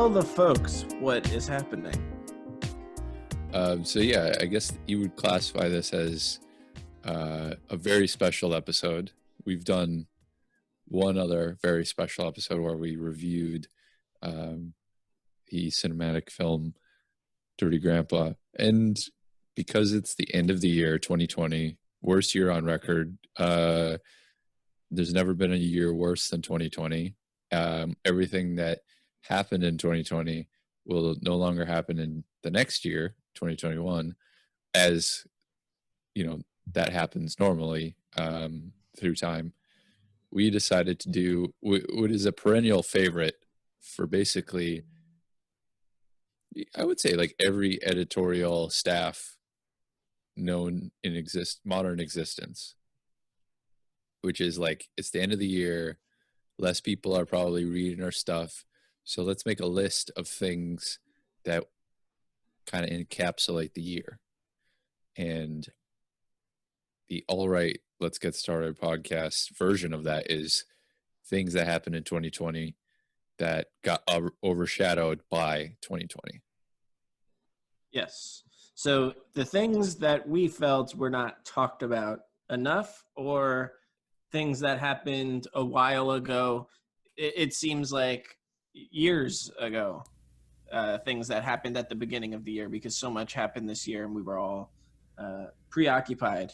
tell the folks what is happening. So yeah, I guess you would classify this as a very special episode. We've done one other very special episode where we reviewed the cinematic film Dirty Grandpa. And because it's the end of the year, 2020, worst year on record, there's never been a year worse than 2020. Everything that happened in 2020 will no longer happen in the next year, 2021, as you know, that happens normally through time. We decided to do what is a perennial favorite for basically, I would say, like every editorial staff known in modern existence, which is like, it's the end of the year, less people are probably reading our stuff, so let's make a list of things that kind of encapsulate the year. And the All Right, Let's Get Started podcast version of that is things that happened in 2020 that got overshadowed by 2020. Yes. So the things that we felt were not talked about enough, or things that happened a while ago, it seems like years ago, things that happened at the beginning of the year, because so much happened this year and we were all preoccupied.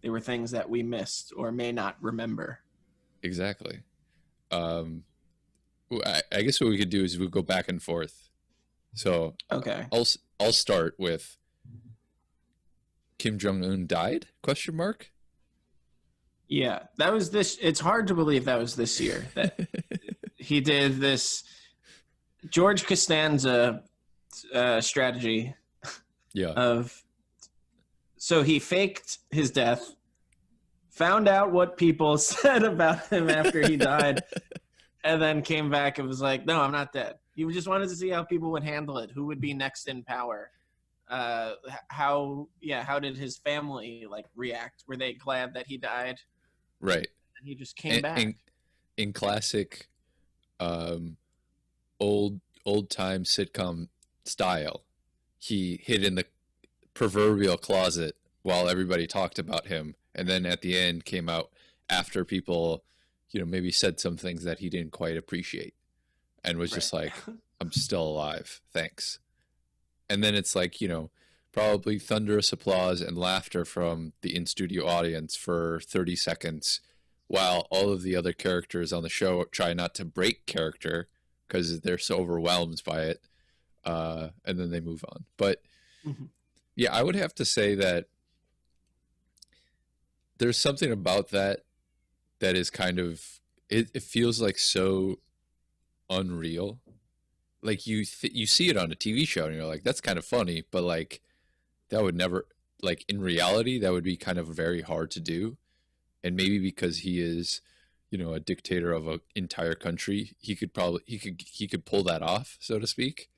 They were things that we missed or may not remember. Exactly. I guess what we could do is we go back and forth. So okay, I'll start with Kim Jong-Un died? ? Yeah, that was this. It's hard to believe that was this year that he did this George Costanza strategy. Yeah. So he faked his death, found out what people said about him after he died, and then came back and was like, no, I'm not dead. He just wanted to see how people would handle it, who would be next in power. How did his family react? Were they glad that he died? Right. And he just came back. In classic old time sitcom style, he hid in the proverbial closet while everybody talked about him, and then at the end came out after people, maybe said some things that he didn't quite appreciate, and was just like, I'm still alive, thanks. And then it's like, probably thunderous applause and laughter from the in-studio audience for 30 seconds while all of the other characters on the show try not to break character because they're so overwhelmed by it, and then they move on. But yeah, I would have to say that there's something about that is kind of, it feels like so unreal. Like you see it on a TV show and you're like, that's kind of funny, but like that would never, like in reality, that would be kind of very hard to do. And maybe because he is, a dictator of an entire country, he could pull that off, so to speak.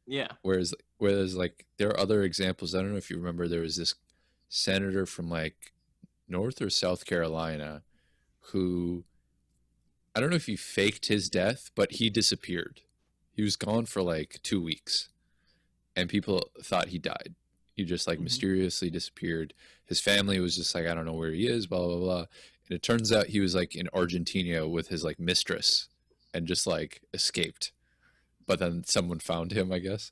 Yeah. Whereas like there are other examples. I don't know if you remember, there was this senator from like North or South Carolina who, I don't know if he faked his death, but he disappeared. He was gone for like 2 weeks and people thought he died. He just mysteriously disappeared. His family was just like, I don't know where he is, blah, blah, blah. And it turns out he was like in Argentina with his like mistress and just like escaped. But then someone found him, I guess.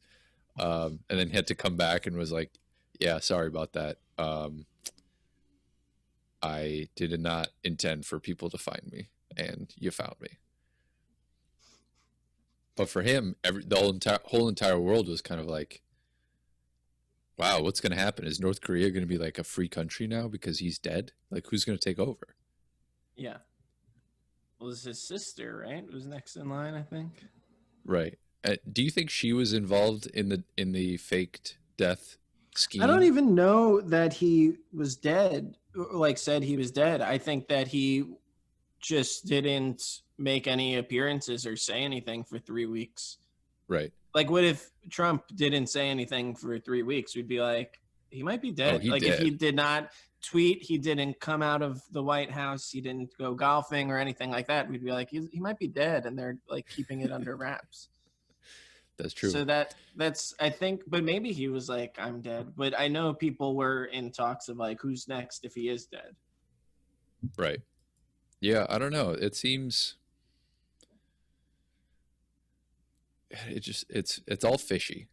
And then he had to come back and was like, yeah, sorry about that. I did not intend for people to find me, and you found me. But for him, the whole entire world was kind of like, wow, what's going to happen? Is North Korea going to be like a free country now because he's dead? Like, who's going to take over? Yeah. Well, it was his sister, right? It was next in line, I think. Right. Do you think she was involved in the faked death scheme? I don't even know that he was dead, said he was dead. I think that he just didn't make any appearances or say anything for 3 weeks. Right. Like, what if Trump didn't say anything for 3 weeks? We'd be like, he might be dead. If he did not tweet, he didn't come out of the White House, he didn't go golfing or anything like that, we'd be like, he might be dead, and they're like keeping it under wraps. That's true. So that's I think, but maybe he was like, I'm dead. But I know people were in talks of like, who's next if he is dead. Right. Yeah, I don't know. It seems it's all fishy.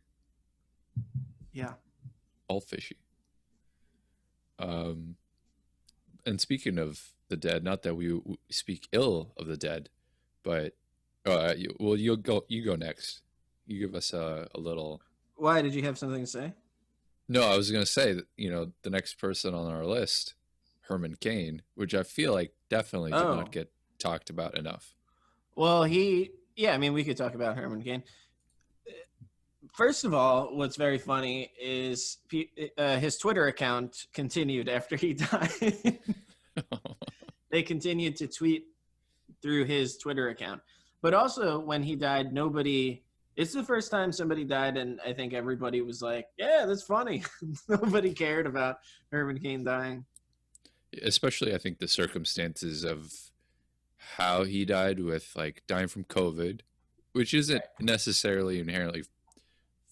Yeah. All fishy. And speaking of the dead, not that we speak ill of the dead, but you go next. You give us a little. Why did you have something to say? No, I was going to say that, the next person on our list, Herman Cain, which I feel like definitely did Oh, not get talked about enough. well, yeah, I mean, we could talk about Herman Cain. First of all, what's very funny is his Twitter account continued after he died. They continued to tweet through his Twitter account. But also, when he died, it's the first time somebody died, and I think everybody was like, yeah, that's funny. Nobody cared about Herman Cain dying. Especially, I think, the circumstances of how he died, with like dying from COVID, which isn't necessarily inherently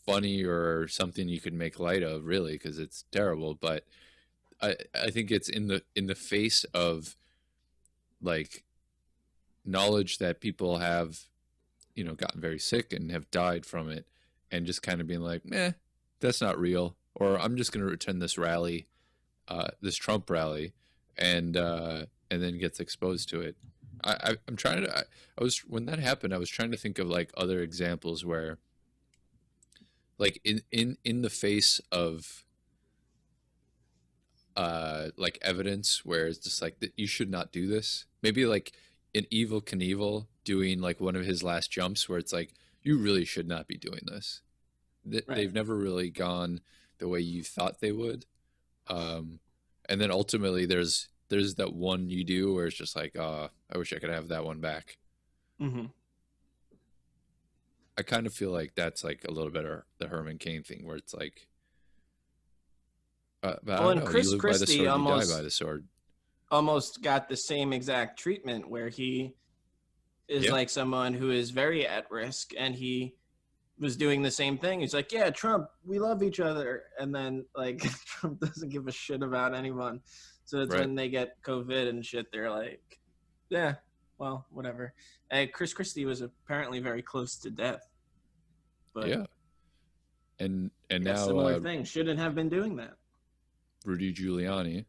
funny or something you could make light of, really, because it's terrible. But I think it's in the face of like knowledge that people have, gotten very sick and have died from it, and just kind of being like, that's not real, or I'm just going to attend this rally, this Trump rally, and then gets exposed to it. I'm trying to. I was when that happened, I was trying to think of like other examples where, like in the face of like evidence where it's just like that you should not do this. Maybe like in Evil Knievel doing like one of his last jumps where it's like, you really should not be doing this. They've never really gone the way you thought they would. And then ultimately there's that one you do where it's just like, I wish I could have that one back. Mm-hmm. I kind of feel like that's like a little bit of the Herman Cain thing, where it's like, but I don't know, Chris you live Christie by the sword, you die by the sword. almost got the same exact treatment, where he is like someone who is very at risk, and he was doing the same thing. He's like, yeah, Trump, we love each other. And then like Trump doesn't give a shit about anyone. So it's when they get COVID and shit, they're like, yeah, well, whatever. Chris Christie was apparently very close to death. But yeah. And now similar thing, shouldn't have been doing that. Rudy Giuliani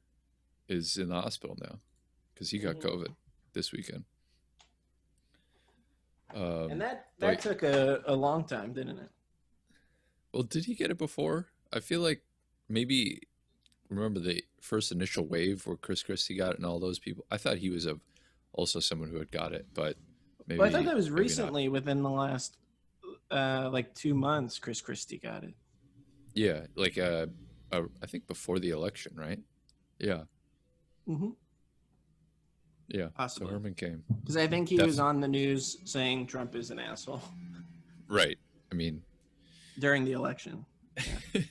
is in the hospital now because he got COVID this weekend. And that took a long time, didn't it? Well, did he get it before? I feel like maybe, remember the first initial wave where Chris Christie got it and all those people? I thought he was also someone who had got it, but maybe. Well, I thought that was recently, within the last like 2 months, Chris Christie got it. Yeah, like I think before the election, right? Yeah. Mm-hmm. Yeah. Possibly. So Herman came. Because I think he was on the news saying Trump is an asshole. Right. I mean, during the election. Yeah.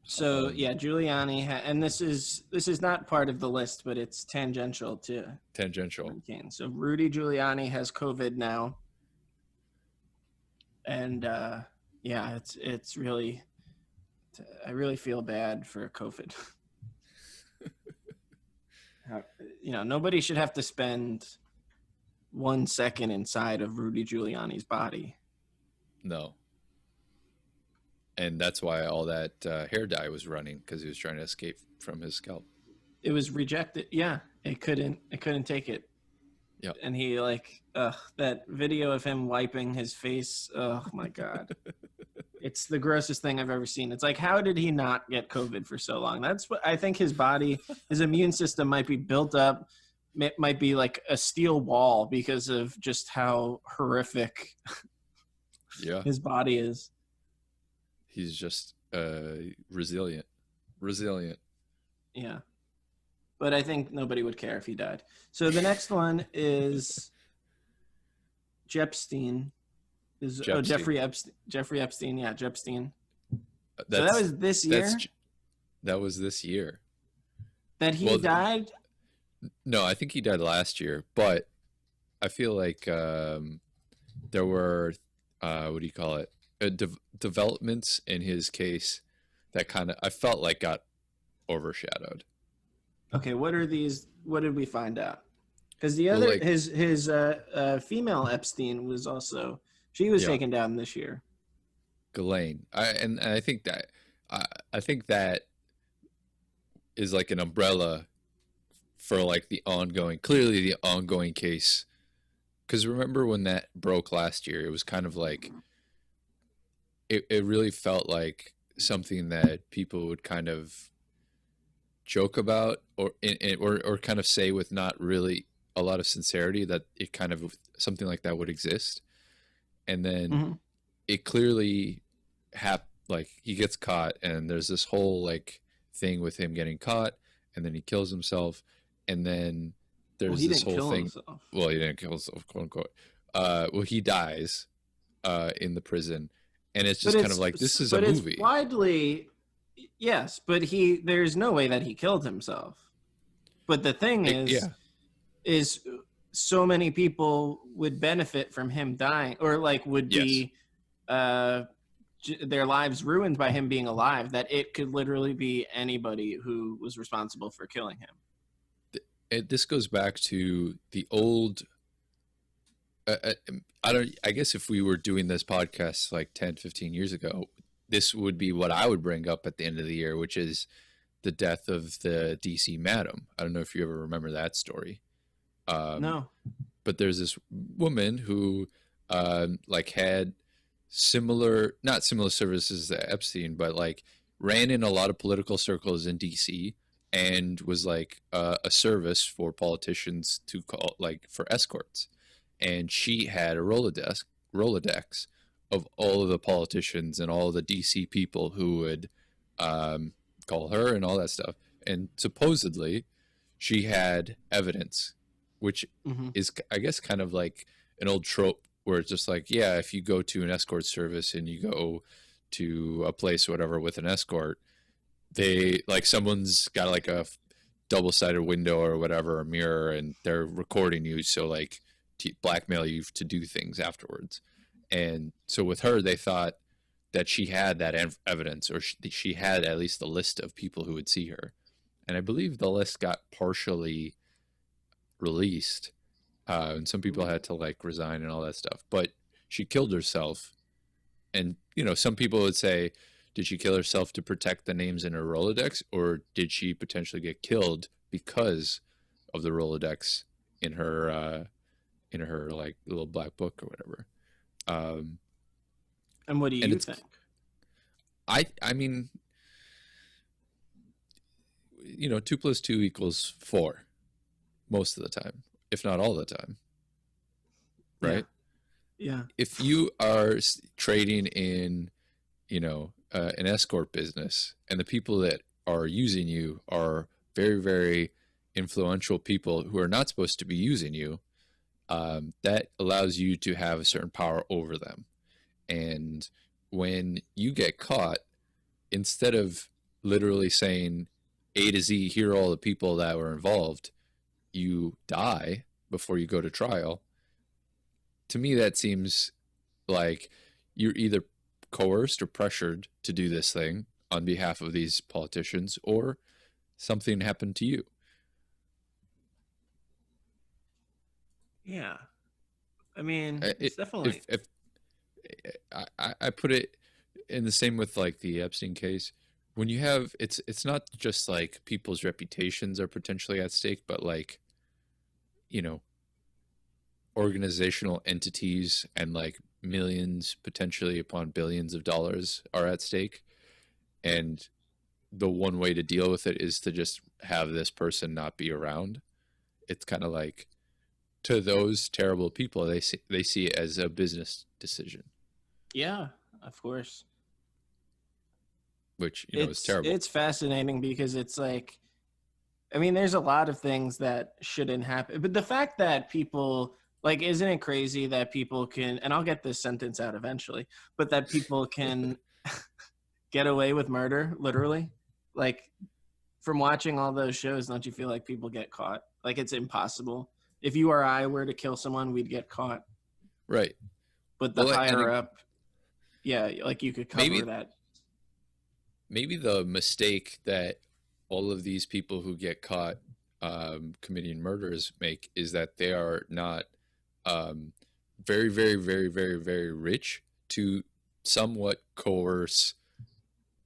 So yeah, Giuliani and this is not part of the list, but it's tangential to Cain. So Rudy Giuliani has COVID now, and yeah, it's really, I really feel bad for COVID. Nobody should have to spend 1 second inside of Rudy Giuliani's body. No. And that's why all that hair dye was running, because he was trying to escape from his scalp. It was rejected. Yeah, it couldn't take it. Yeah. And he that video of him wiping his face. Oh my God. It's the grossest thing I've ever seen. It's like, how did he not get COVID for so long? That's what I think. His immune system might be built up. It might be like a steel wall because of just how horrific his body is. He's just resilient. Yeah. But I think nobody would care if he died. So the next one is Jepstein. Jeffrey Epstein. Yeah, Jepstein. So that was this year? That was this year. That he died? No, I think he died last year. But I feel like there were what do you call it, developments in his case that kind of I felt like got overshadowed. Okay, what are these? What did we find out? Because the Well, other like, his female Epstein was also, she was yeah, taken down this year. Ghislaine. And I, I think that is like an umbrella for like the ongoing, clearly the ongoing case. Because remember when that broke last year, it was kind of like it really felt like something that people would kind of joke about or kind of say with not really a lot of sincerity that it kind of something like that would exist. And then Mm-hmm. it clearly like he gets caught and there's this whole like thing with him getting caught and then he kills himself and then Well, there's he this didn't whole kill thing. himself. Well, he didn't kill himself, quote unquote. Well, he dies in the prison, and it's But just kind of like this is a it's movie. widely, yes, but there's no way that he killed himself. But the thing Yeah, is so many people would benefit from him dying, or like would yes. be uh their lives ruined by him being alive, that it could literally be anybody who was responsible for killing him. This goes back to the old. I don't. I guess if we were doing this podcast like 10, 15 years ago, this would be what I would bring up at the end of the year, which is the death of the DC Madam. I don't know if you ever remember that story. Um, No. but there's this woman who like had not similar services to Epstein, but like ran in a lot of political circles in DC and was like a service for politicians to call like for escorts. And she had a Rolodex of all of the politicians and all of the DC people who would um, call her and all that stuff. And supposedly she had evidence, which Mm-hmm. is, I guess, kind of like an old trope where it's just like, yeah, if you go to an escort service and you go to a place or whatever with an escort, they like someone's got like a double-sided window or whatever, a mirror, and they're recording you. So like to blackmail you to do things afterwards. And so with her, they thought that she had that evidence, or she had at least a list of people who would see her. And I believe the list got partially released, and some people had to like resign and all that stuff. But she killed herself, and some people would say, did she kill herself to protect the names in her Rolodex, or did she potentially get killed because of the Rolodex in her like little black book or whatever? And what do And you it's think? I mean, 2 + 2 = 4 most of the time, if not all the time, right? Yeah. If you are trading in an escort business and the people that are using you are very, very influential people who are not supposed to be using you, that allows you to have a certain power over them. And when you get caught, instead of literally saying A to Z, here are all the people that were involved, you die before you go to trial. To me, that seems like you're either coerced or pressured to do this thing on behalf of these politicians, or something happened to you. Yeah. I mean, it's It, definitely. if I put it in the same with like the Epstein case, when you have it's not just like people's reputations are potentially at stake, but like you know organizational entities and like millions, potentially upon billions of dollars are at stake. And the one way to deal with it is to just have this person not be around. It's kind of like, to those terrible people, they see it as a business decision, Yeah, of course. which is terrible. It's fascinating because it's like, I mean, there's a lot of things that shouldn't happen, but the fact that people like, isn't it crazy that people can, and I'll get this sentence out eventually, but that people can get away with murder, literally? Like, from watching all those shows, don't you feel like people get caught? Like, it's impossible. If you or I were to kill someone, we'd get caught. Right. but the Well, higher up, yeah, like you could cover maybe that. maybe the mistake that all of these people who get caught committing murders make is that they are not um, very, very, very, very, very rich to somewhat coerce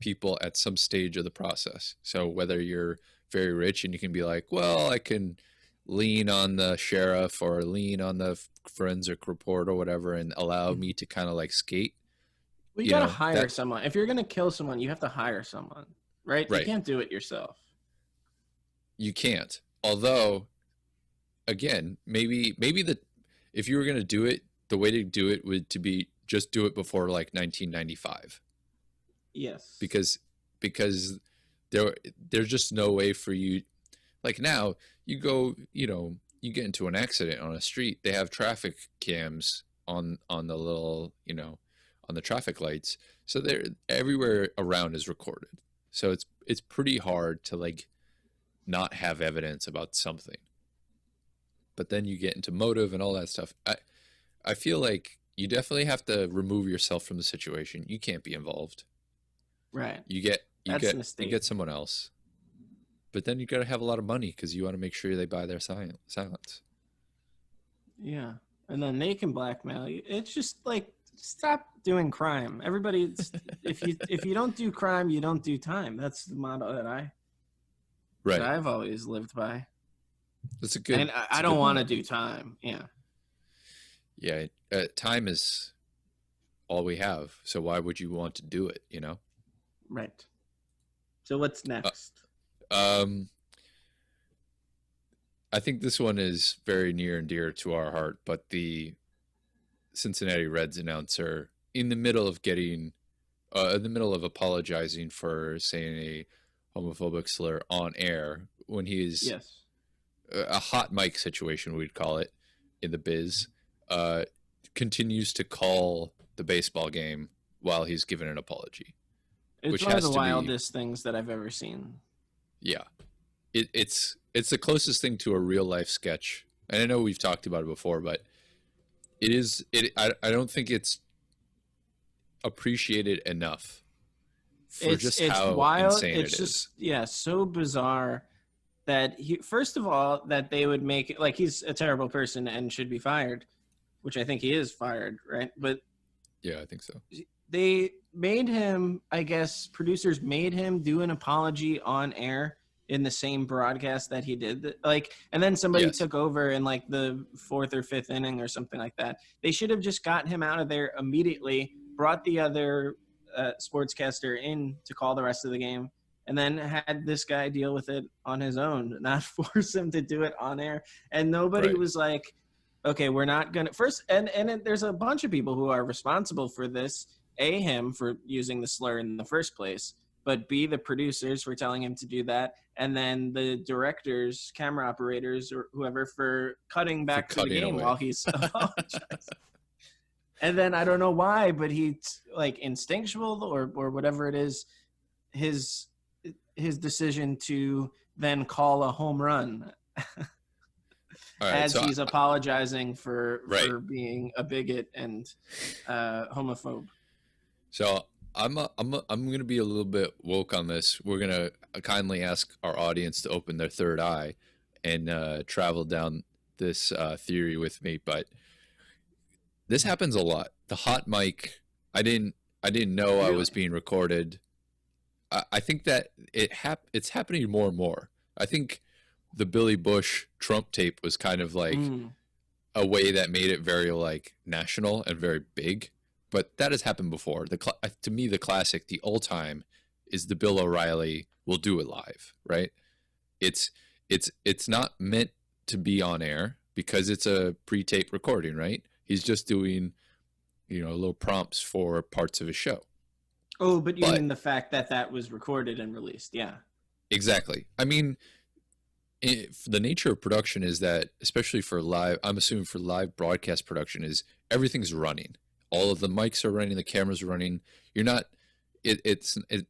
people at some stage of the process. So whether you're very rich and you can be like, well, I can lean on the sheriff or lean on the forensic report or whatever and allow me to kind of like skate, Well, you you gotta know, hire that someone. If you're gonna kill someone, you have to hire someone, right? You right. can't do it yourself. You can't. Although, again, maybe the if you were going to do it, the way to do it would to be just do it before like 1995, Yes. because there's just no way for you. Like now, you go, you get into an accident on a street, they have traffic cams on the little, on the traffic lights, so they're everywhere around is recorded. So it's pretty hard to like not have evidence about something. But then you get into motive and all that stuff. I feel like you definitely have to remove yourself from the situation. You can't be involved. Right. You get That's a mistake. you get someone else. But then you got to have a lot of money because you want to make sure they buy their silence. Yeah. And then they can blackmail you. It's just like, stop doing crime. Everybody, if you don't do crime, you don't do time. That's the motto that I've always lived by. That's a good. And I don't want to do time. Yeah. Yeah. Time is all we have. So why would you want to do it? Right. So what's next? I think this one is very near and dear to our heart, but the Cincinnati Reds announcer in the middle of apologizing for saying a homophobic slur on air when he's a hot mic situation, we'd call it in the biz, continues to call the baseball game while he's given an apology. It's one of the wildest things that I've ever seen. Yeah. It's the closest thing to a real life sketch. And I know we've talked about it before, but I don't think it's appreciated enough for it's how wild. Insane it's it just, is. So bizarre that first of all, that they would make it like he's a terrible person and should be fired, which I think he is fired, right? But yeah, I think so. They made him, I guess, producers made him do an apology on air in the same broadcast that he did. And then somebody took over in like the 4th or 5th inning or something like that. They should have just gotten him out of there immediately, brought the other sportscaster in to call the rest of the game, and then had this guy deal with it on his own, not force him to do it on air. And nobody was like, okay, we're not going to first. And there's a bunch of people who are responsible for this. A, him for using the slur in the first place, but B, the producers for telling him to do that, and then the directors, camera operators, or whoever for cutting back to the game while he's apologizing. And then I don't know why, but he's like instinctual or whatever it is, his decision to then call a home run as he's apologizing for being a bigot and homophobe. So I'm going to be a little bit woke on this. We're going to kindly ask our audience to open their third eye and travel down this theory with me. But this happens a lot. The hot mic. I didn't know I was being recorded. I think that it's happening more and more. I think the Billy Bush Trump tape was kind of like a way that made it very like national and very big. But that has happened before. To me, the classic, the all-time, is the Bill O'Reilly "We'll Do It Live," right? It's not meant to be on air because it's a pre-tape recording, right? He's just doing, little prompts for parts of his show. Oh, but you mean the fact that was recorded and released? Yeah. Exactly. I mean, the nature of production is that, especially for live, I'm assuming for live broadcast production, is everything's running. All of the mics are running, the cameras are running. You're not,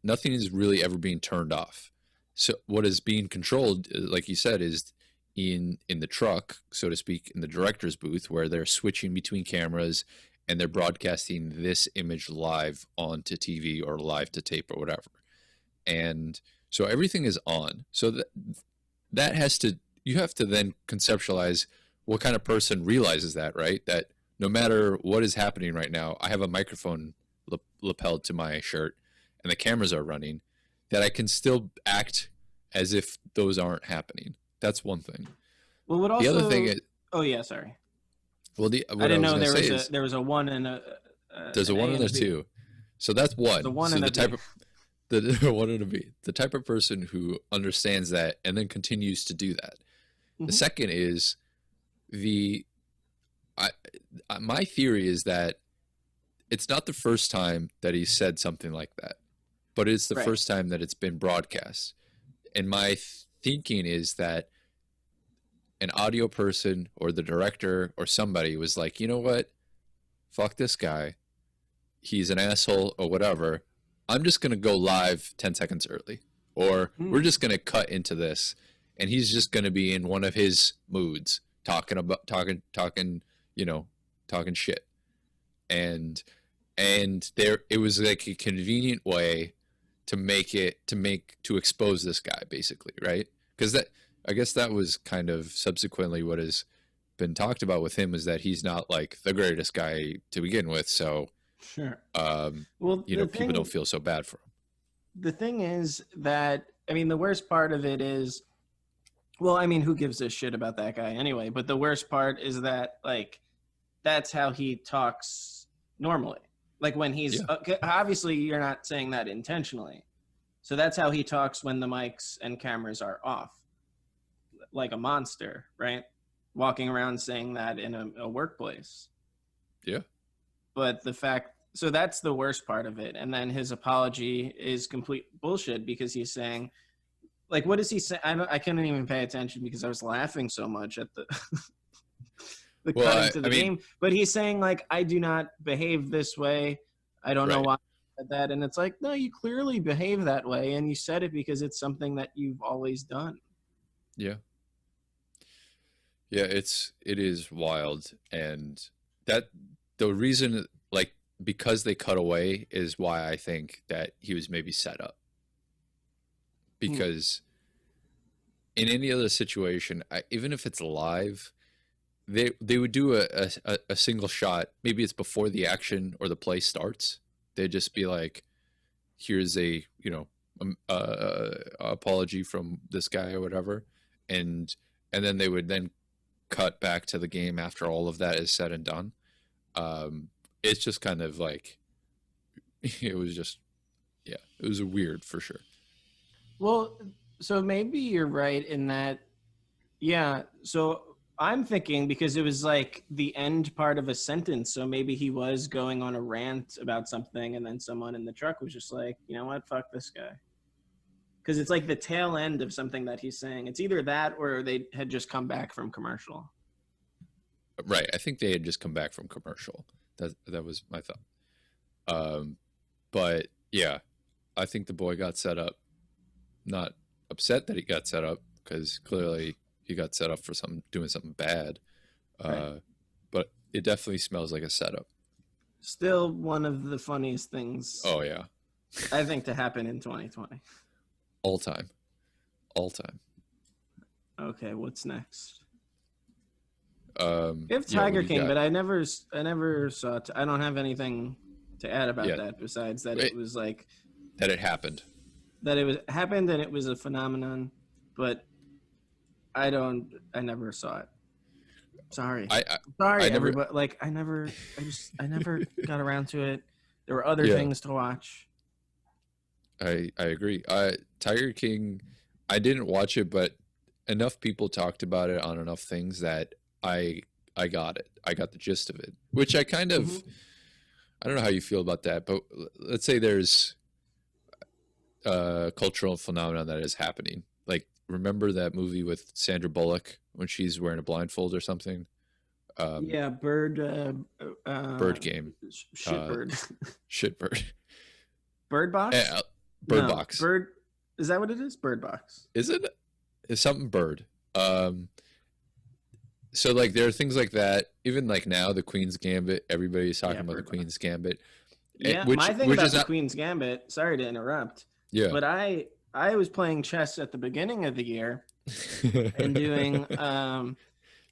nothing is really ever being turned off. So what is being controlled, like you said, is in the truck, so to speak, in the director's booth, where they're switching between cameras and they're broadcasting this image live onto TV or live to tape or whatever. And so everything is on. So that has to, you have to then conceptualize what kind of person realizes that, right? That no matter what is happening right now, I have a microphone lapelled to my shirt and the cameras are running, that I can still act as if those aren't happening. That's one thing. Well, what also, the other thing is, oh yeah, sorry. Well, I didn't know there was a one and a. There's a one and a two, so that's one. The one so and the a type B. of the one and a B, the type of person who understands that and then continues to do that. Mm-hmm. The second is my theory is that it's not the first time that he said something like that, but it's the first time that it's been broadcast. And my thinking is that an audio person or the director or somebody was like, you know what? Fuck this guy. He's an asshole or whatever. I'm just going to go live 10 seconds early. Or we're just going to cut into this. And he's just going to be in one of his moods, talking shit. And there, it was like a convenient way to expose this guy, basically, right? Because I guess that was kind of subsequently what has been talked about with him, is that he's not like the greatest guy to begin with. So, sure. Well, people don't feel so bad for him. The thing is that, I mean, the worst part of it is, well, I mean, who gives a shit about that guy anyway? But the worst part is that, like, that's how he talks normally. Like when he's, obviously you're not saying that intentionally. So that's how he talks when the mics and cameras are off. Like a monster, right? Walking around saying that in a workplace. Yeah. But so that's the worst part of it. And then his apology is complete bullshit, because he's saying, like, what does he say? I couldn't even pay attention because I was laughing so much at the cut into the game. But he's saying, like, I do not behave this way. I don't know why I said that. And it's like, no, you clearly behave that way. And you said it because it's something that you've always done. Yeah. Yeah, it is wild. And that the reason, like, because they cut away is why I think that he was maybe set up. Because in any other situation, even if it's live, they would do a single shot. Maybe it's before the action or the play starts. They'd just be like, here's a apology from this guy or whatever, and then they would then cut back to the game after all of that is said and done. It's just kind of like, it was weird for sure. Well, so maybe you're right in that. Yeah. So I'm thinking, because it was like the end part of a sentence. So maybe he was going on a rant about something, and then someone in the truck was just like, you know what, fuck this guy. Because it's like the tail end of something that he's saying. It's either that or they had just come back from commercial. Right. I think they had just come back from commercial. That was my thought. But yeah, I think the boy got set up. Not upset that he got set up, because clearly he got set up for doing something bad. But it definitely smells like a setup. Still one of the funniest things. Oh yeah. I think to happen in 2020. All time. Okay, what's next? We have Tiger King, but I never saw it. I don't have anything to add about that besides that it was like that it happened. That it happened and it was a phenomenon, but I never saw it. Sorry. Sorry, everybody. Like I never got around to it. There were other things to watch. I agree. Tiger King, I didn't watch it, but enough people talked about it on enough things that I got it. I got the gist of it, which I kind of, I don't know how you feel about that, but let's say there's a cultural phenomenon that is happening. Like, remember that movie with Sandra Bullock when she's wearing a blindfold or something? Bird Game. Shitbird. Shitbird. Bird Box? Bird Box. Bird, is that what it is? Bird Box. Is it? It's something bird. So like there are things like that. Even like now, the Queen's Gambit. Everybody's talking Yeah, about the Queen's Gambit, yeah. which My thing which about is the not. Queen's Gambit. Sorry to interrupt, Yeah. but I was playing chess at the beginning of the year and doing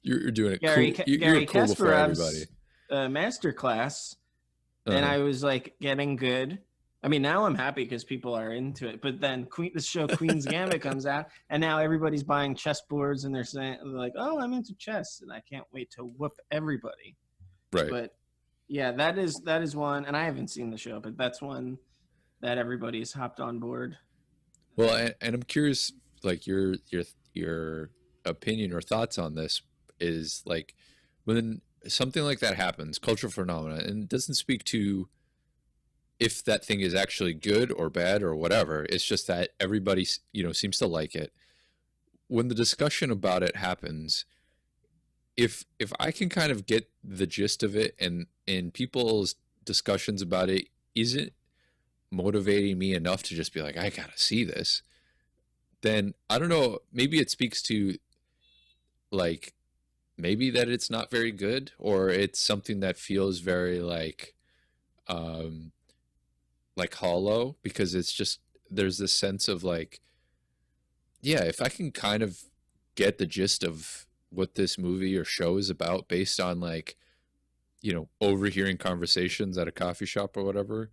You're doing it cool. You're Gary cool before everybody. Kasparov's master class, and Uh-huh. I was like getting good. I mean, now I'm happy because people are into it. But then the show Queen's Gambit comes out, and now everybody's buying chess boards, and they're like, "Oh, I'm into chess," and I can't wait to whoop everybody. Right. But yeah, that is one, and I haven't seen the show, but that's one that everybody's hopped on board. Well, and I'm curious, like your opinion or thoughts on this is like when something like that happens, cultural phenomena, and it doesn't speak to if that thing is actually good or bad or whatever. It's just that everybody, seems to like it. When the discussion about it happens, if I can kind of get the gist of it, and people's discussions about it isn't motivating me enough to just be like, I gotta see this, then I don't know, maybe it speaks to like maybe that it's not very good, or it's something that feels very um like hollow, because it's just there's this sense of like, yeah, if I can kind of get the gist of what this movie or show is about based on like, overhearing conversations at a coffee shop or whatever,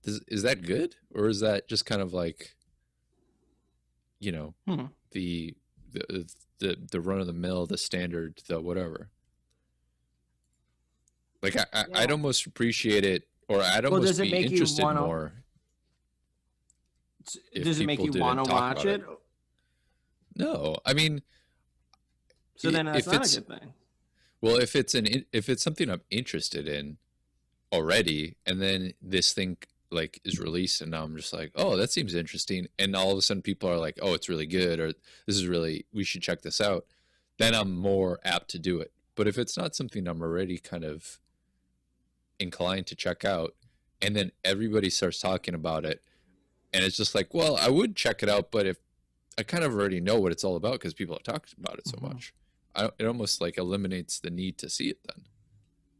is that good, or is that just kind of like, you know Hmm. the the run of the mill, the standard, the whatever? Like I'd Yeah. almost appreciate it, or I'd Well, does almost it be make you interested want more to? if Does it make people you want didn't to talk watch about it. it? No, I mean, So then that's if not a it's good thing. well, if it's something I'm interested in already, and then this thing like is released, and now I'm just like, oh, that seems interesting, and all of a sudden people are like, oh, it's really good, or this is really, we should check this out, then I'm more apt to do it. But if it's not something I'm already kind of inclined to check out, and then everybody starts talking about it, and it's just like, well, I would check it out, but if I kind of already know what it's all about because people have talked about it so Mhm. much, it almost like eliminates the need to see it then.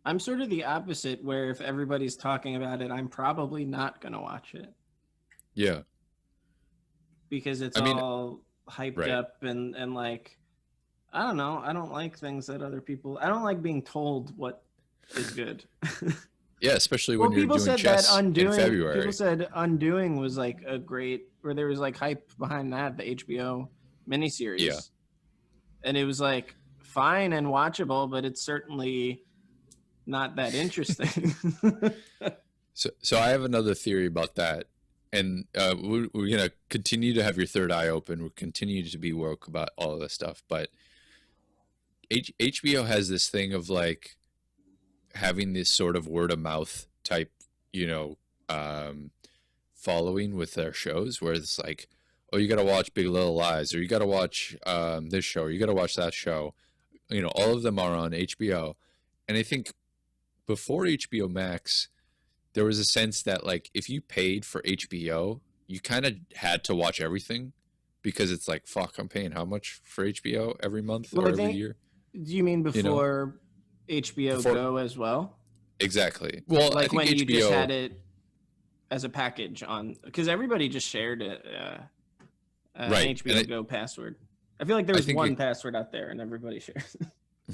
I'm sort of the opposite, where if everybody's talking about it, I'm probably not gonna watch it Yeah. because it's I mean, all hyped right. up and like I don't know. I don't like things that other people. I don't like being told what is good. Yeah, especially Well, when you're people doing said that chess in Undoing. People February. said Undoing was like a great, where there was like hype behind that, the HBO Yeah. miniseries, and it was like fine and watchable, but it's certainly not that interesting. So I have another theory about that, and we're gonna continue to have your third eye open. We'll continue to be woke about all of this stuff, but HBO has this thing of like having this sort of word of mouth type, you know, um, following with their shows, where it's like, oh, you got to watch Big Little Lies, or you got to watch this show, or you got to watch that show. All of them are on HBO, and I think before HBO Max, there was a sense that like if you paid for HBO, you kind of had to watch everything, because it's like, fuck, I'm paying how much for HBO every month Well, or I every think. year? Do you mean You know, before HBO before Go as well? exactly. Well, I Like think when you just HBO, had it as a package on, because everybody just shared it, an right, and HBO Go password. I feel like there I was think one it, password out there and everybody shares.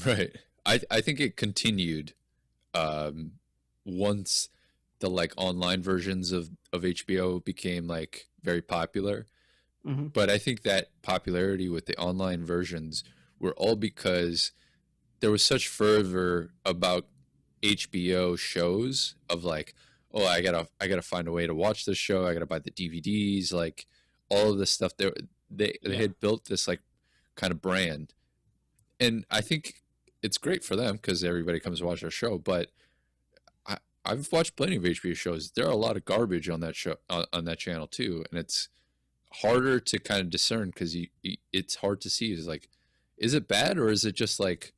right, I think it continued um, once the like online versions of HBO became like very popular. Mm-hmm. But I think that popularity with the online versions were all because there was such fervor about HBO shows of like, oh, I gotta find a way to watch this show. I gotta buy the DVDs, like all of this stuff. They Yeah. had built this like kind of brand, and I think it's great for them because everybody comes to watch their show. But I, I've watched plenty of HBO shows. There are a lot of garbage on that show, on that channel too, and it's harder to kind of discern because it's hard to see. Is like, is it bad, or is it just like,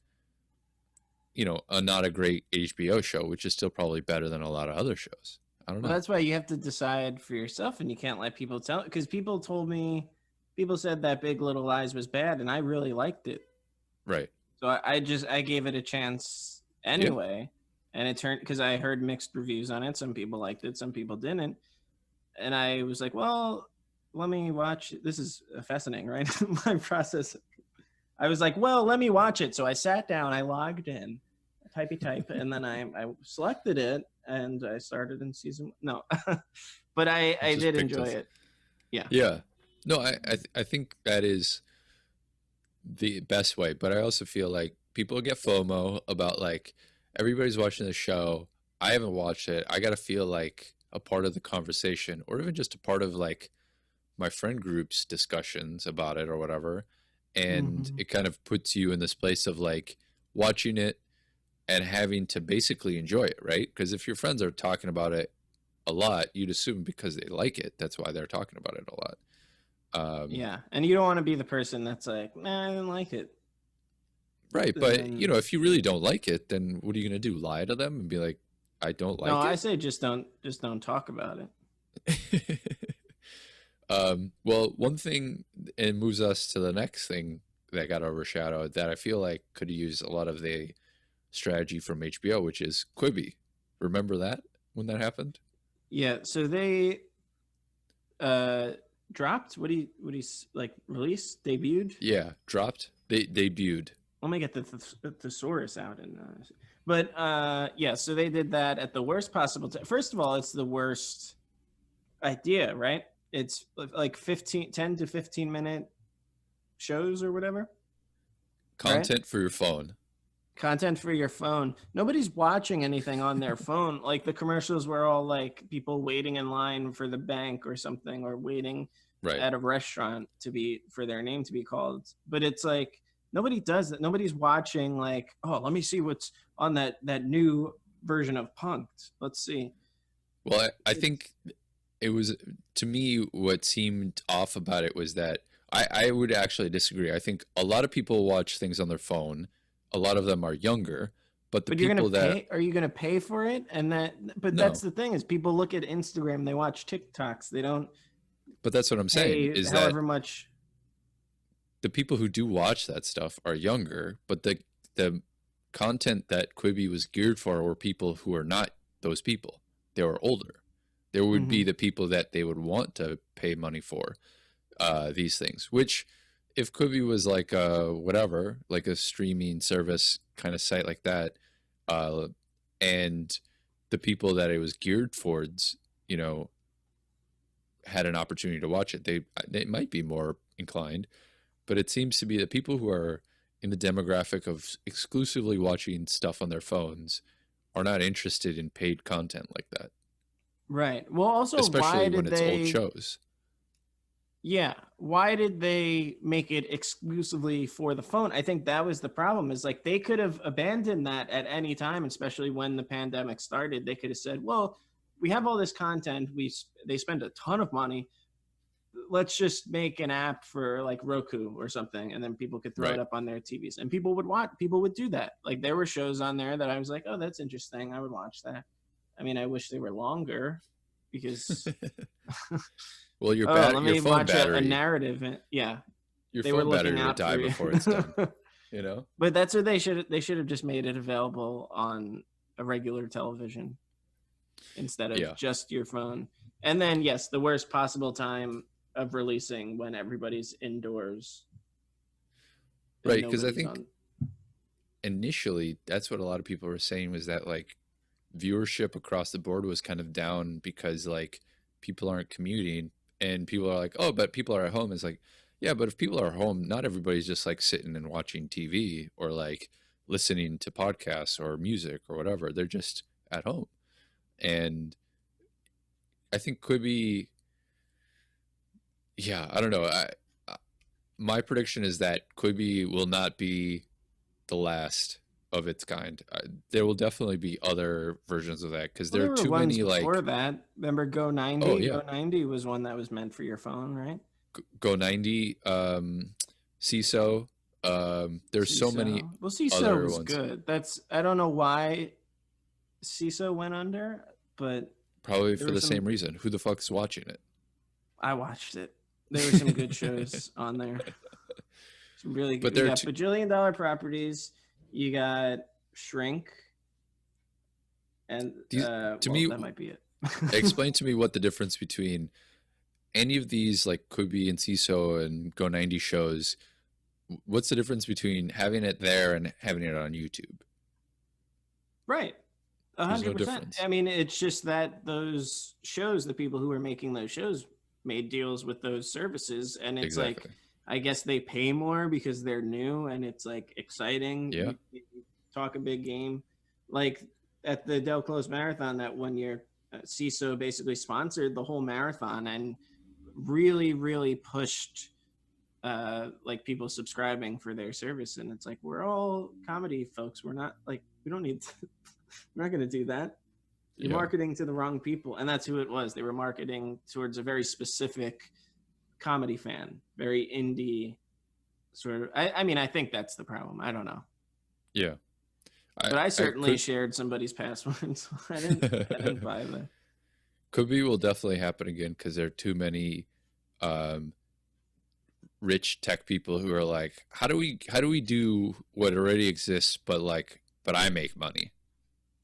a not a great HBO show, which is still probably better than a lot of other shows. I don't Well, know. that's why you have to decide for yourself, and you can't let people tell. Because people said that Big Little Lies was bad, and I really liked it. Right. So I gave it a chance Yeah. anyway, and it turned because I heard mixed reviews on it. Some people liked it, some people didn't, and I was like, well, let me watch. This is fascinating, right? My process. I was like, well, let me watch it. So I sat down, I logged in, type, and then I selected it, and I started in season. No, but I Just did picked enjoy us. it. Yeah. Yeah. No, I think that is the best way, but I also feel like people get FOMO about like everybody's watching the show. I haven't watched it. I got to feel like a part of the conversation, or even just a part of like my friend group's discussions about it or whatever. And Mm-hmm. it kind of puts you in this place of like watching it and having to basically enjoy it, right? Because if your friends are talking about it a lot, you'd assume because they like it, that's why they're talking about it a lot. Yeah, and you don't want to be the person that's like, nah, I didn't like it. Right, And but you then know, if you really don't like it, then what are you going to do? Lie to them and be like, "I don't no, like I it"? say just don't talk about it. Well, one thing, and moves us to the next thing that got overshadowed that I feel like could use a lot of the strategy from HBO, which is Quibi. Remember that when that happened? Yeah, so they uh dropped what do you like released debuted. Yeah, dropped. They debuted. Let me get the thesaurus out and but yeah, so they did that at the worst possible time. First of all, it's the worst idea, right? It's like 10 to 15 minute shows or whatever, right? Content for your phone. Content for your phone. Nobody's watching anything on their phone. Like the commercials were all like people waiting in line for the bank or something, or waiting Right. at a restaurant to be for their name to be called. But it's like nobody does that. Nobody's watching like, oh, let me see what's on that new version of Punked. Let's see. Well, I It's think it was, to me, what seemed off about it was that I would actually disagree. I think a lot of people watch things on their phone. A lot of them are younger, but the but you're gonna people that pay. Are you gonna pay for it? And that, but that's no, the thing is, people look at Instagram, they watch TikToks, they don't but that's what I'm saying pay is that however much. the people who do watch that stuff are younger, but the content that Quibi was geared for were people who are not those people. They were older. There would be Mm-hmm. the people that they would want to pay money for these things. Which, if Quibi was like a whatever, like a streaming service kind of site like that, uh, and the people that it was geared towards, you know, had an opportunity to watch it, they might be more inclined. But it seems to be that people who are in the demographic of exclusively watching stuff on their phones are not interested in paid content like that, Right. Well, also, especially when it's old shows. yeah, why did they make it exclusively for the phone? I think that was the problem is like they could have abandoned that at any time, especially when the pandemic started. They could have said, well, we have all this content. They spend a ton of money. Let's just make an app for like Roku or something, and then people could throw it Right. up on their TVs, and people would do that. Like there were shows on there that I was like, oh, that's interesting. I would watch that. I mean, I wish they were longer because Well, oh, let your me phone watch a battery, narrative. Yeah, your they were phone looking battery would out die for you. before it's done. You know? But that's what they should have just made it available on a regular television instead of Yeah. just your phone. And then yes, the worst possible time of releasing when everybody's indoors and Right. Because I nobody's think on. initially that's what a lot of people were saying was that like viewership across the board was kind of down because like people aren't commuting and people are like, oh, but people are at home. It's like, yeah, but if people are home, not everybody's just like sitting and watching TV or like listening to podcasts or music or whatever. They're just at home. And I think Quibi, yeah, I don't know. My prediction is that Quibi will not be the last of its kind. There will definitely be other versions of that because Well, there are there were too ones many before like, that. Remember Go oh 90? yeah, Go 90 was one that was meant for your phone, right? Go 90, CISO. There's so many CISO. Well, CISO other was ones. good. I don't know why CISO went under, but Probably there for were the some. same reason. Who the fuck's watching it? I watched it. There were some good shows on there, Really But good. You they're got bajillion-dollar properties. You got Shrink, and to well, me, that might be it. explain to me what the difference between any of these like Quibi and CISO and Go 90 shows. What's the difference between having it there and having it on YouTube? Right. There's no 100%. difference. I mean, it's just that those shows, the people who are making those shows made deals with those services. And it's Exactly. like, I guess they pay more because they're new and it's like exciting. Yeah. You talk a big game. Like at the Del Close Marathon that 1 year, CISO basically sponsored the whole marathon and really, really pushed like people subscribing for their service. And it's like, we're all comedy folks. We're not like, we don't need to, we're not going to do that. You're marketing to the wrong people. And that's who it was. They were marketing towards a very specific comedy fan, very indie sort of. I mean, I think that's the problem. I don't know. Yeah. But I certainly shared somebody's password. So I didn't buy that. Quibi will definitely happen again because there are too many rich tech people who are like, how do we do what already exists, but I make money,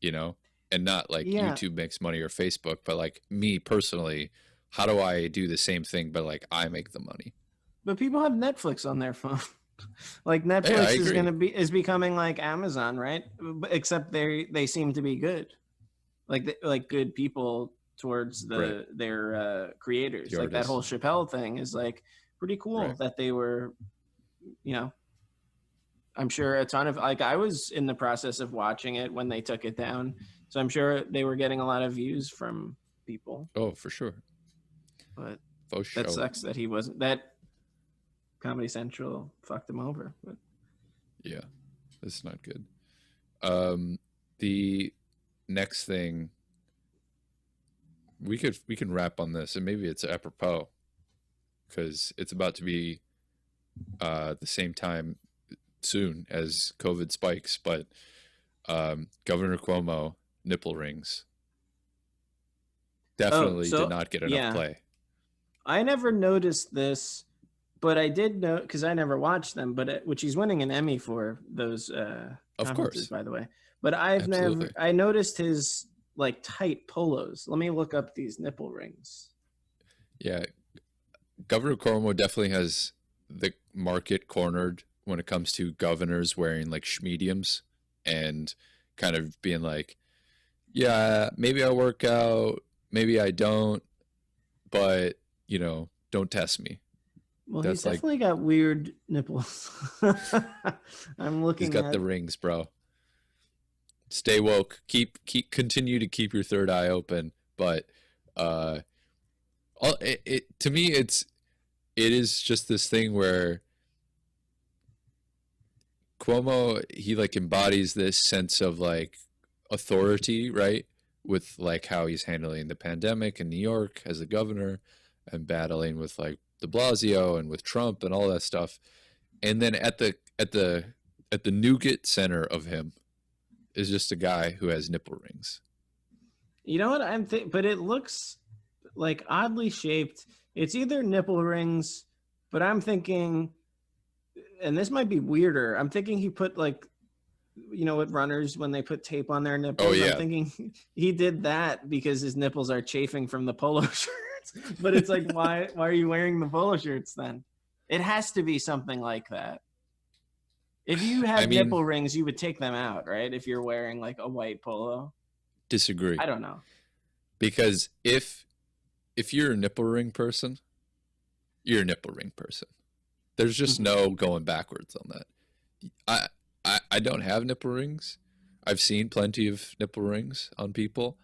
you know, and not like YouTube makes money or Facebook, but like me personally, how do I do the same thing, but like I make the money? But people have Netflix on their phone. Like Netflix is becoming like Amazon, right? Except they seem to be good, like good people towards their creators. Like that whole Chappelle thing is like pretty cool that they were, you know. I'm sure a ton of like I was in the process of watching it when they took it down, so I'm sure they were getting a lot of views from people. Oh, for sure. But that sucks that he wasn't that. Comedy Central fucked him over. But yeah, that's not good. The next thing we can wrap on this, and maybe it's apropos because it's about to be the same time soon as COVID spikes, but Governor Cuomo nipple rings definitely did not get enough play. I never noticed this. But I did know because I never watched them, but which he's winning an Emmy for those of course, by the way. But I noticed his like tight polos. Let me look up these nipple rings. Yeah, Governor Cuomo definitely has the market cornered when it comes to governors wearing like schmediums and kind of being like, yeah, maybe I work out, maybe I don't, but you know, don't test me. Well, he's definitely got weird nipples. I'm looking. He's got the rings, bro. Stay woke. Continue to keep your third eye open. But to me, it is just this thing where Cuomo, he like embodies this sense of like authority, right? With like how he's handling the pandemic in New York as a governor and battling with like de Blasio and with Trump and all that stuff. And then at the nougat center of him is just a guy who has nipple rings. You know what but it looks like oddly shaped. It's either nipple rings, but I'm thinking, and this might be weirder, I'm thinking he put like, you know what runners when they put tape on their nipples? Oh, yeah. I'm thinking he did that because his nipples are chafing from the polo shirt. But it's like, why are you wearing the polo shirts then? It has to be something like that. If you have nipple rings, you would take them out, right? If you're wearing like a white polo. Disagree. I don't know. Because if you're a nipple ring person, you're a nipple ring person. There's just no going backwards on that. I don't have nipple rings. I've seen plenty of nipple rings on people.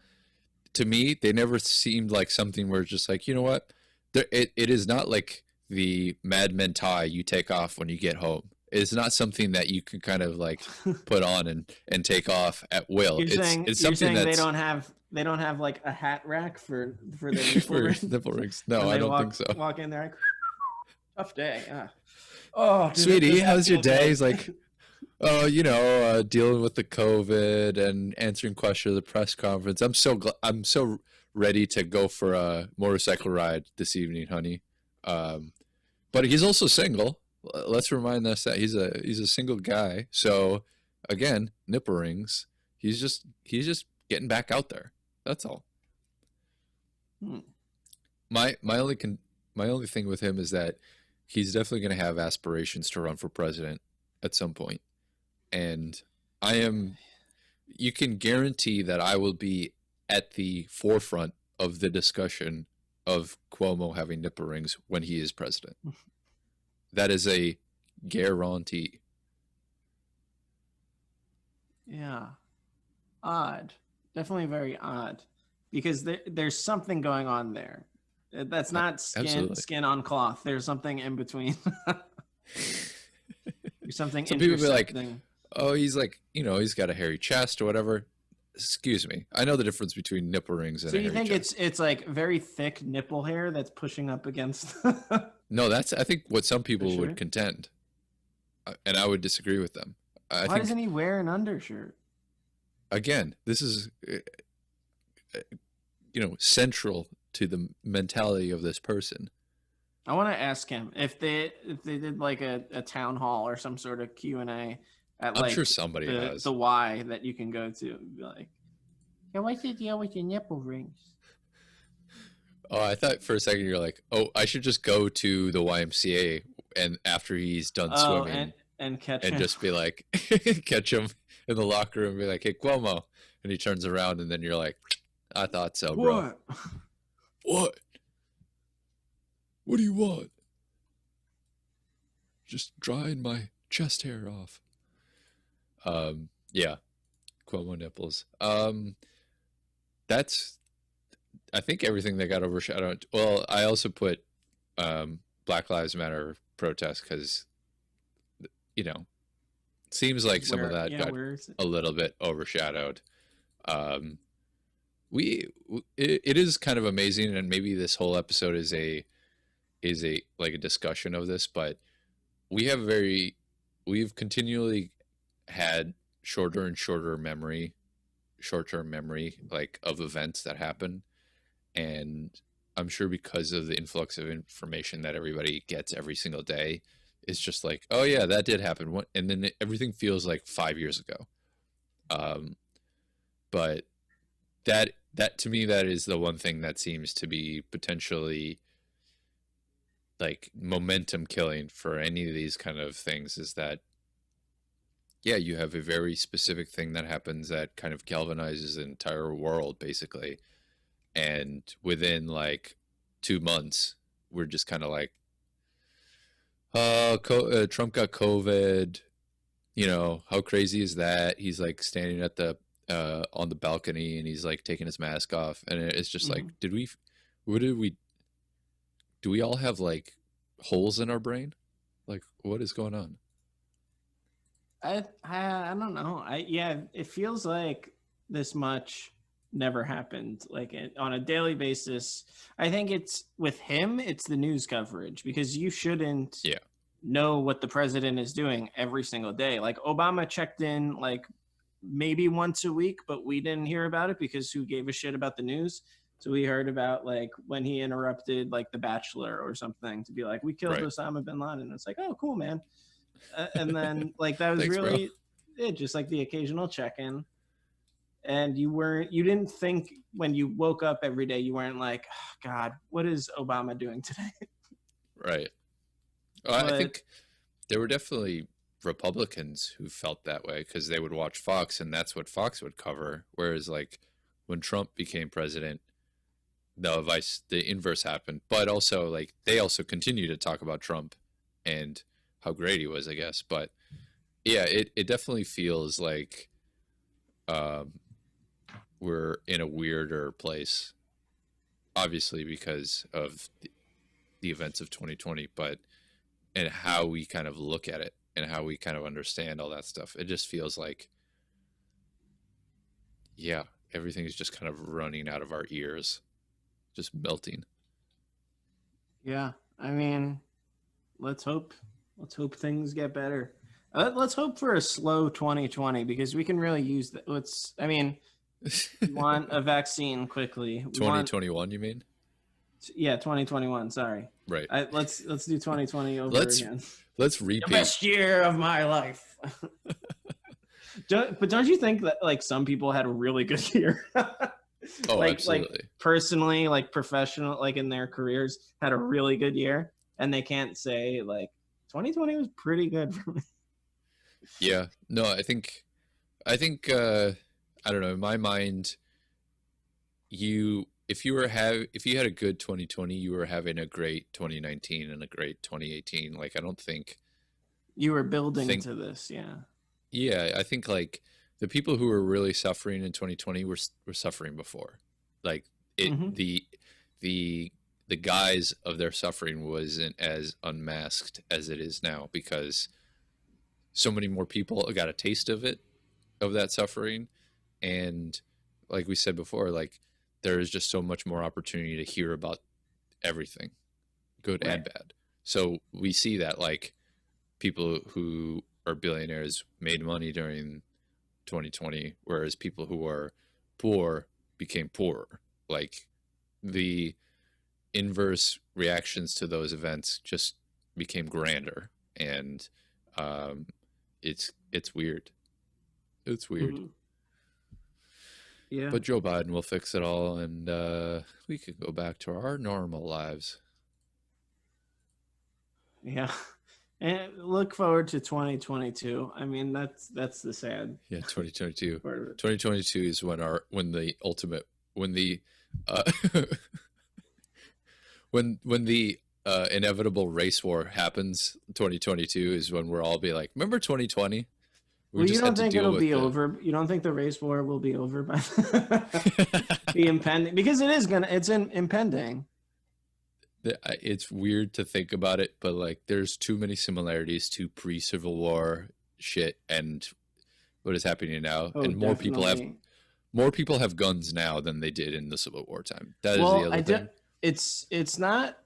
To me, they never seemed like something where it's just like, you know what? It is not like the Mad Men tie you take off when you get home. It's not something that you can kind of like put on and take off at will. It's something that they don't have like a hat rack for their nipple rings. Nipple rings. No, I don't think so. Walk in there, like, tough day. Oh, dude, sweetie, how's your day? He's like, oh, you know, dealing with the COVID and answering questions at the press conference. I'm so ready to go for a motorcycle ride this evening, honey. But he's also single. let's remind us that he's a single guy. So again, nipple rings. He's just getting back out there. That's all. Hmm. My only thing with him is that he's definitely going to have aspirations to run for president at some point, and I am. You can guarantee that I will be at the forefront of the discussion of Cuomo having nipple rings when he is president. That is a guarantee. Yeah. Odd. Definitely very odd. Because there's something going on there. That's not Absolutely. skin on cloth. There's something in between. There's something Some people be like, intersecting. oh, he's like, he's got a hairy chest or whatever. Excuse me. I know the difference between nipple rings and So a you hairy think chest. it's like very thick nipple hair that's pushing up against No, that's, I think, what some people sure. would contend. And I would disagree with them. I Why think, doesn't he wear an undershirt? again, this is, central to the mentality of this person. I want to ask him if they did like a town hall or some sort of Q&A at I'm like sure somebody has. the Y that you can go to. Be like, yeah, what's the deal with your nipple rings? Oh, I thought for a second you're like, oh, I should just go to the YMCA and after he's done swimming and catch and him. just be like, catch him in the locker room and be like, hey, Cuomo. And he turns around and then you're like, I thought so, bro. What? What? What do you want? Just drying my chest hair off. Yeah. Cuomo nipples. That's, I think, everything that got overshadowed. Well, I also put Black Lives Matter protest because, seems like some of that got a little bit overshadowed. It is kind of amazing, and maybe this whole episode is a like a discussion of this, but we've continually had short-term memory, like, of events that happen. And I'm sure because of the influx of information that everybody gets every single day, it's just like, oh yeah, that did happen. And then everything feels like 5 years ago. But that to me, that is the one thing that seems to be potentially like momentum killing for any of these kind of things, is that, yeah, you have a very specific thing that happens that kind of galvanizes the entire world, basically. And within like 2 months, we're just kind of like, Trump got COVID. How crazy is that? He's like standing at the on the balcony and he's like taking his mask off, and it's just like, do we all have like holes in our brain? Like, what is going on? I don't know. It feels like this much never happened, like on a daily basis. I think it's with him, it's the news coverage, because you shouldn't know what the president is doing every single day. Like Obama checked in like maybe once a week, but we didn't hear about it because who gave a shit about the news? So we heard about like when he interrupted like The Bachelor or something to be like, we killed Osama bin Laden. It's like, oh, cool, man. And then like that was Thanks, really it, just like the occasional check-in. And you didn't think when you woke up every day, you weren't like, oh, God, what is Obama doing today? Right. I think there were definitely Republicans who felt that way because they would watch Fox and that's what Fox would cover. Whereas like when Trump became president, the inverse happened. But also like they also continue to talk about Trump and how great he was, I guess. But yeah, it definitely feels like we're in a weirder place, obviously because of the events of 2020, but and how we kind of look at it and how we kind of understand all that stuff. It just feels like, yeah, everything is just kind of running out of our ears, just melting. Yeah, I mean, let's hope things get better. Let's hope for a slow 2020 because we can really use that. We want a vaccine quickly. 2021, you mean? Yeah, 2021. Sorry. Right. Let's do 2020 over Let's again. let's The repeat. best year of my life. But don't you think that like some people had a really good year? Oh, like absolutely. personally, like professional, like in their careers, had a really good year, and they can't say like 2020 was pretty good for me. Yeah. No, I think I don't know, in my mind, if you had a good 2020, you were having a great 2019 and a great 2018. Like I don't You were building think to this, yeah. yeah, I think like the people who were really suffering in 2020 were suffering before. Like it Mm-hmm. the the guise of their suffering wasn't as unmasked as it is now because so many more people got a taste of that suffering, and like we said before, like there is just so much more opportunity to hear about everything, good Right. and bad. So we see that like people who are billionaires made money during 2020, whereas people who are poor became poorer. Like the inverse reactions to those events just became grander, and um, it's weird. It's weird. Mm-hmm. Yeah. But Joe Biden will fix it all, and we could go back to our normal lives. Yeah. And look forward to 2022. I mean, that's the sad Yeah, 2022. part of it. 2022 is when the ultimate when the uh, when the inevitable race war happens. 2022 is when we're all be like, remember 2020? We Well, you just don't had to think deal it'll with be over? You don't think the race war will be over by the impending? Because it is gonna. It's impending. It's weird to think about it, but like there's too many similarities to pre-Civil War shit and what is happening now, Oh, and definitely. more people have guns now than they did in the Civil War time. That is the Well, other thing. It's not.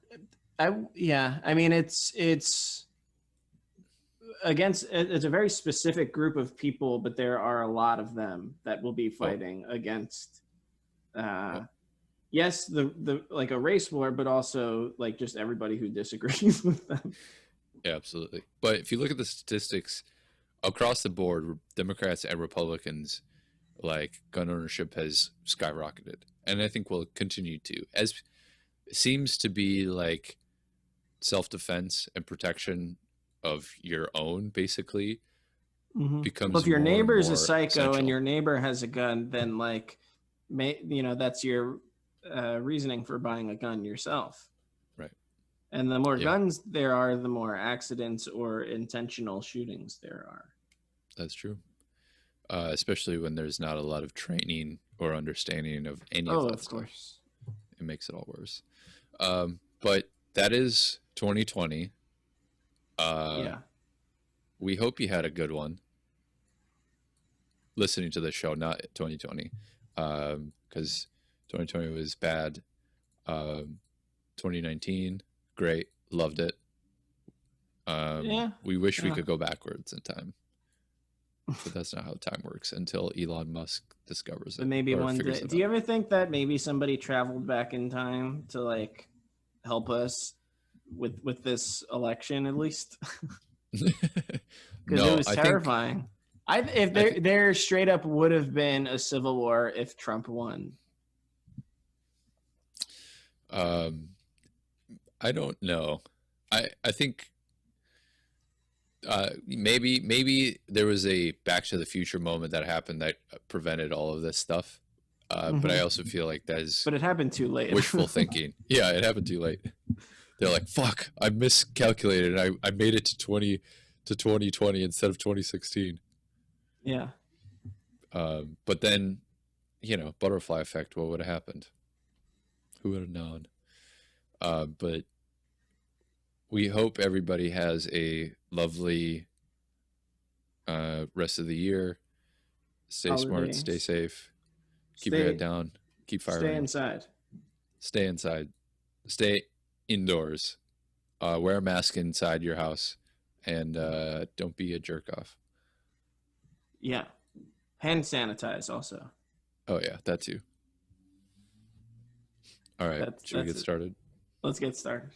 Yeah. I mean, it's against. It's a very specific group of people, but there are a lot of them that will be Oh, fighting against. oh, Yes, the like a race war, but also like just everybody who disagrees with them. yeah, absolutely. But if you look at the statistics across the board, Democrats and Republicans, like gun ownership has skyrocketed, and I think will continue to, as it seems to be like self-defense and protection of your own basically Mm-hmm. Well, becomes if your more and neighbor's a more psycho and essential. your neighbor has a gun, then like, that's your reasoning for buying a gun yourself. Right. And the more Yeah, guns there are, the more accidents or intentional shootings there are. that's true. Especially when there's not a lot of training or understanding of any of Oh, that of stuff. course. It makes it all worse. But that is 2020. Uh, Yeah. we hope you had a good one listening to the show, not 2020, because 2020 was bad. 2019, great, loved it. Yeah. We wish we Yeah. could go backwards in time, but that's not how time works until Elon Musk discovers But it maybe or one figures day. it Do you out. ever think that maybe somebody traveled back in time to like help us with this election at least? Because it No, was terrifying. If I think there straight up would have been a civil war if Trump won. um, I don't know. I think maybe there was a Back to the Future moment that happened that prevented all of this stuff. But I Mm-hmm. also feel like that is But it happened too late. wishful thinking. Yeah, it happened too late. They're like, "Fuck, I miscalculated. I made it to 2020 instead of 2016." Yeah. But then, butterfly effect. What would have happened? Who would have known? But we hope everybody has a lovely rest of the year. Stay smart, stay Holidays. safe, keep your head Stay down, keep stay firing, inside. stay inside, stay indoors, wear a mask inside your house, and don't be a jerk off. Yeah. Hand sanitize also. Oh, yeah, that too. All right, should we That's get it. started? Let's get started.